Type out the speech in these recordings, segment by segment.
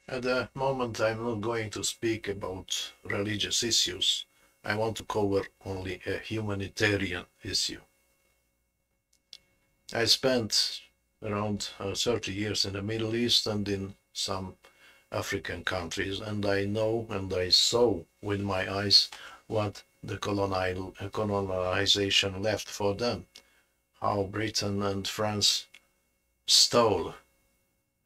At the moment, I'm not going to speak about religious issues. I want to cover only a humanitarian issue. I spent around 30 years in the Middle East and in some African countries, and I know and I saw with my eyes what the colonization left for them, how Britain and France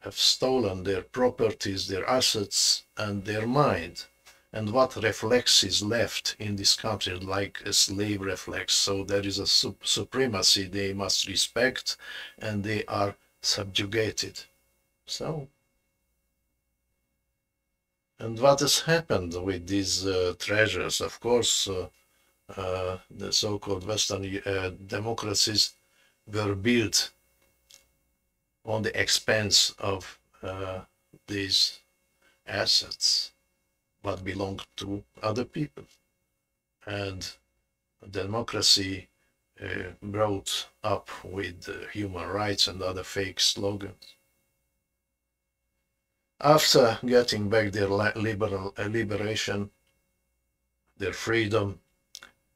have stolen their properties, their assets, and their mind. And what reflex is left in this country, like a slave reflex. So there is a supremacy they must respect, and they are subjugated. So, and what has happened with these treasures? Of course, the so-called Western democracies were built on the expense of these assets, but belong to other people. And democracy brought up with human rights and other fake slogans. After getting back their liberation, their freedom,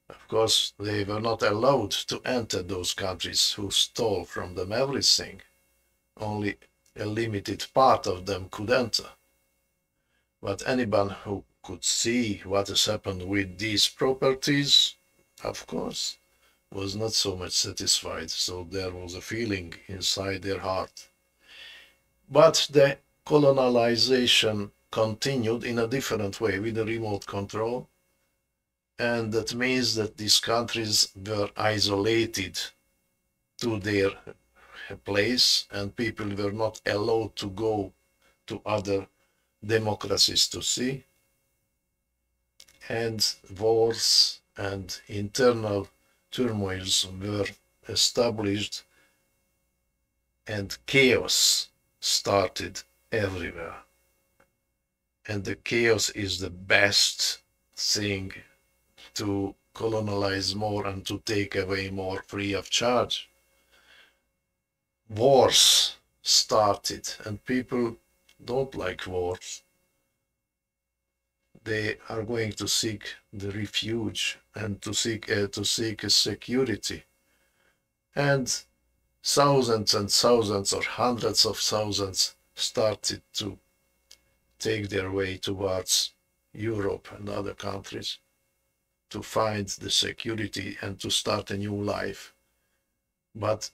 of course, they were not allowed to enter those countries who stole from them everything. Only a limited part of them could enter. But anyone who could see what has happened with these properties, of course, was not so much satisfied. So there was a feeling inside their heart. But the colonization continued in a different way with the remote control. And that means that these countries were isolated to their place, and people were not allowed to go to other democracies to see. And wars and internal turmoils were established, and chaos started everywhere. And the chaos is the best thing to colonize more and to take away more free of charge. Wars started, and people don't like wars. They are going to seek the refuge and to seek a security. And thousands and thousands or hundreds of thousands started to take their way towards Europe and other countries to find the security and to start a new life. But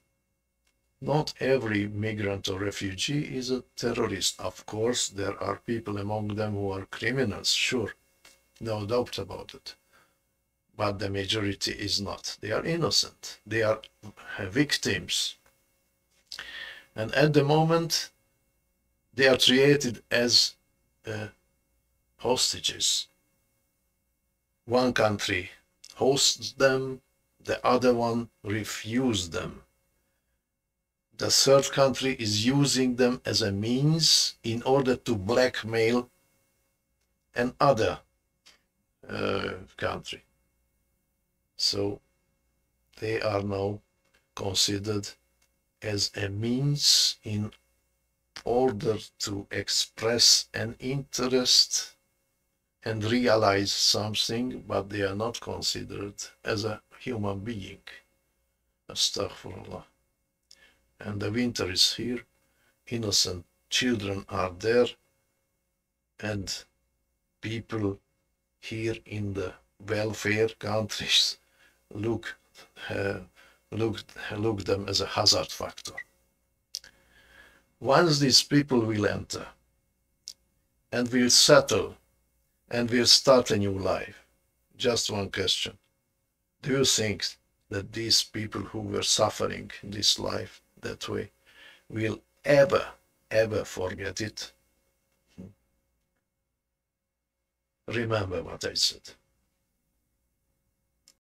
not every migrant or refugee is a terrorist. Of course, there are people among them who are criminals, sure, no doubt about it. But the majority is not. They are innocent. They are victims. And at the moment, they are treated as hostages. One country hosts them, the other one refuses them. The third country is using them as a means in order to blackmail another country. So they are now considered as a means in order to express an interest and realize something, but they are not considered as a human being. Astaghfirullah. And the winter is here, innocent children are there, and people here in the welfare countries look them as a hazard factor. Once these people will enter and will settle and will start a new life, just one question. Do you think that these people who were suffering this life that way will ever forget it? Remember what I said.